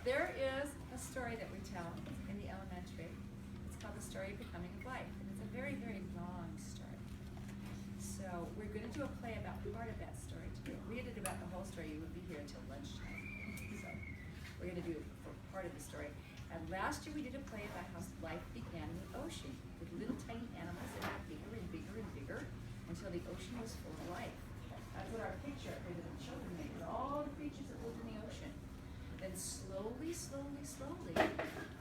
there is a story that we tell in the elementary. It's called The Story of Becoming of Life, and it's a very, very long story. So we're going to do a play about part of that story today. If we did about the whole story, you would be here until lunchtime. So we're going to do it for part of the story. And last year we did a play about how life began in the ocean with little tiny animals that got bigger and bigger and bigger until the ocean was full of life. That's what our picture up here that the children made, with all the creatures that lived in the ocean. Then slowly, slowly, slowly,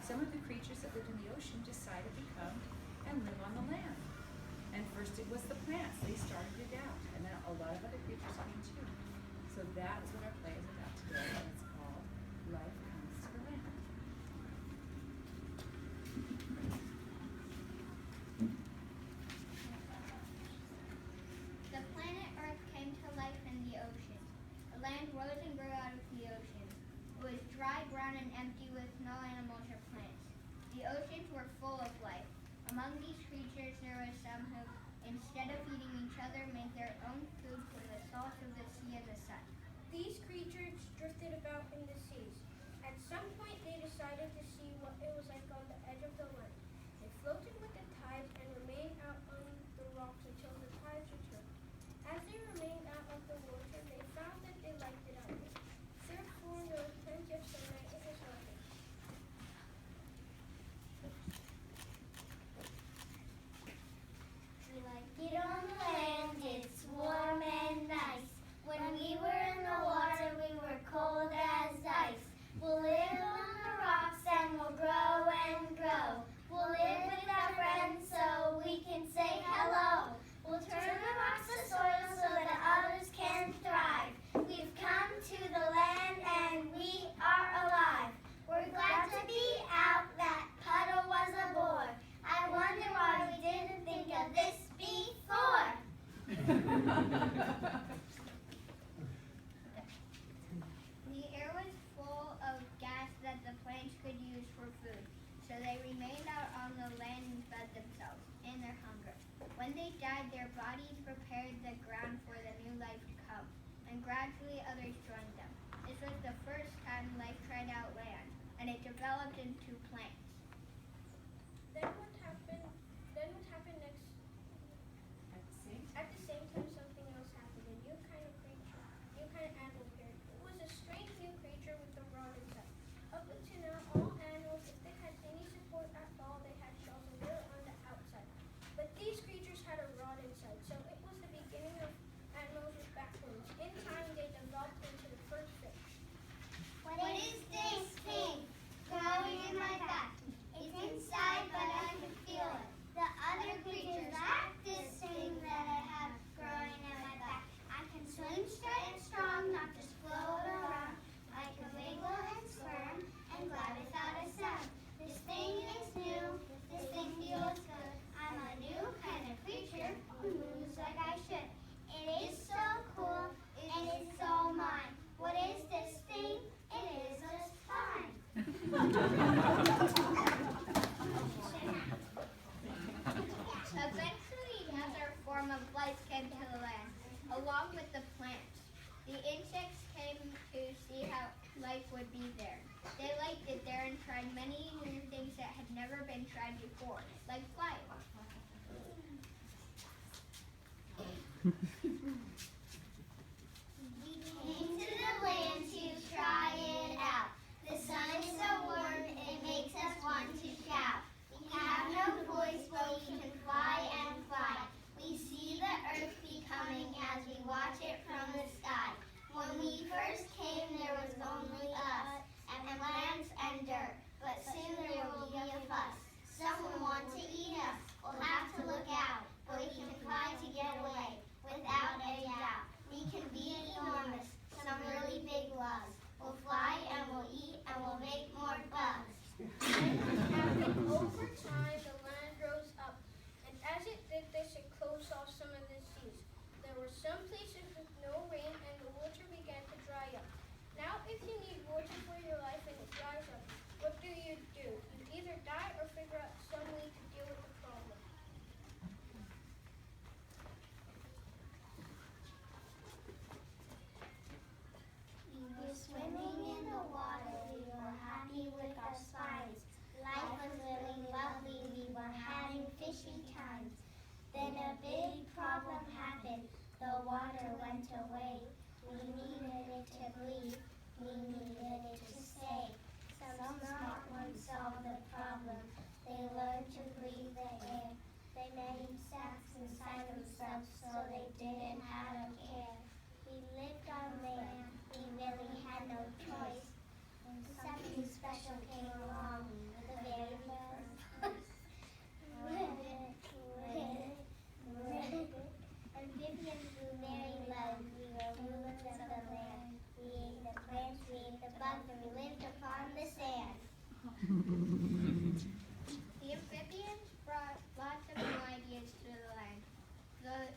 some of the creatures that lived in the ocean decided to come and live on the land. And first it was the plants. They started it out. And then a lot of other creatures came too. So that is what our play is about today. And it's called Life Comes to the Land. The planet Earth came to life in the ocean. The land rose and grew out of the ocean. It was dry, brown, and empty with no animals or plants. The oceans were full of life. Among these creatures there were some who, instead of eating each other, made their own food from the salt of the sea and the sun. These creatures drifted about in the seas. At some point they decided to see what it was like on the edge of the land. They floated with the tides and remained out on the rocks until the tides returned. As they remained out of the water, they found that they liked it out there. Therefore, there was plenty of sunlight in the surroundings. We like it on the land, it's warm and nice. When we were in the water, we were cold as ice. We'll live on the rocks and we'll grow and grow. We'll live with our friends so we can say hello. We'll turn the rocks to soil so that others can thrive. We've come to the land and we are alive. We're glad to be out, that puddle was a bore. I wonder why we didn't think of this before. The air was full of gas that the plants could use for food, so they remained out on the land and fed themselves and their hunger. When they died, their bodies prepared the ground for the new life to come, and gradually others joined them. This was the first time life tried out land, and it developed into plants. Then what happened next? At the same time, something else happened. A new kind of creature, new kind of animal appeared. It was a strange new creature with a rod inside. Up until now, all animals, if they had any support at all, they had shells and were on the outside. But these creatures had a rod inside, so it was the beginning of animals with backbones. In time, they developed into the first fish. What is this thing growing in my back? It's inside, but I can feel it. The other creatures like this thing that I have growing in my back. I can swim straight and strong, not just float around. I can wiggle and squirm and glide without a sound. This thing is new, this thing feels good. I'm a new kind of creature who moves like I should. It is so cool, and it's so mine. What is this thing? It is a spine. Eventually, another form of life came to the land, along with the plants. The insects came to see how life would be there. They liked it there and tried many new things that had never been tried before, like flying. We came to the land to try it out. The sun is so warm, it makes us want to shout. We have no voice, but we can fly and fly. We see the earth becoming as we watch it from the sky. When we first came, there was only us, and plants and dirt. But soon there will be a fuss. Some will want to eat us. We'll have to look out, but we can fly to get away. Without The amphibians brought lots of new ideas to the land. The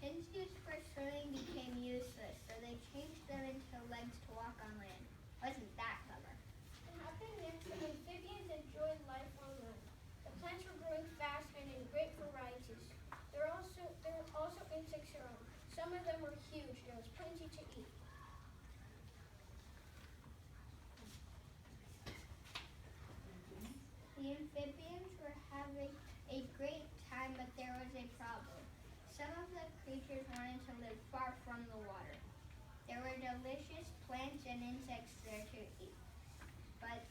fins used for swimming became useless, so they changed them into legs to walk on land. Wasn't that clever? What happened next? The amphibians enjoyed life on land. The plants were growing fast and in great varieties. There were also insects around. Some of them were huge. There was plenty to eat. The amphibians were having a great time, but there was a problem. Some of the creatures wanted to live far from the water. There were delicious plants and insects there to eat, but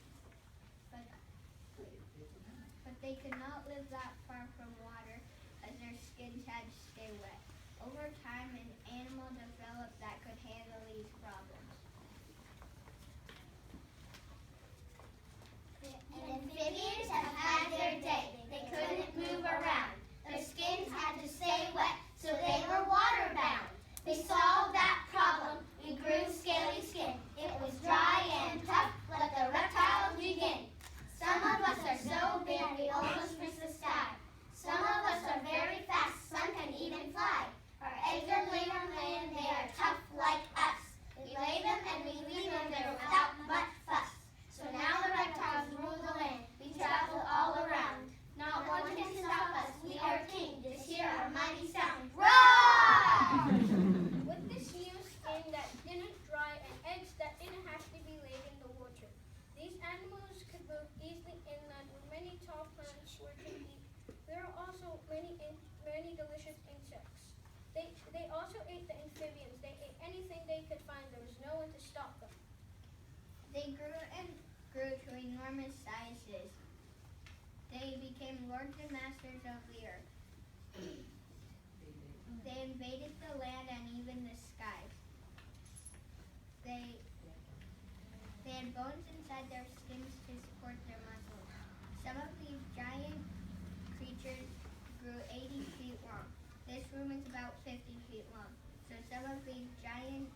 they could not live that far from water as their skins had to stay wet. Over time, an animal developed that could handle these problems. The amphibians have had their day. They couldn't move around. Their skins had to stay wet, so they were water-bound. They solved that problem. We grew scaly skin. It was dry and tough. Let the reptiles begin. Some of us are so big we almost miss the sky. Some of us are very fast. Some can even fly. Our eggs are laid on land. They are tough like us. We lay them and we leave them there without much fuss. So now the reptiles rule the land. We travel all around. Not one can stop us. We are king. Just hear our mighty sound. Roar! With this new skin that didn't dry and eggs that didn't have to be laid in the water, these animals could move easily inland where many tall plants were to eat. There are also many delicious insects. They also ate the amphibians. They ate anything they could find. There was no one to stop them. They grew and grew to enormous sizes. They became lords and masters of the earth. They invaded the land and even the skies. They had bones inside their skins to support their muscles. Some of these giant creatures grew 80 feet long. This room is about 50 feet long. So some of these giant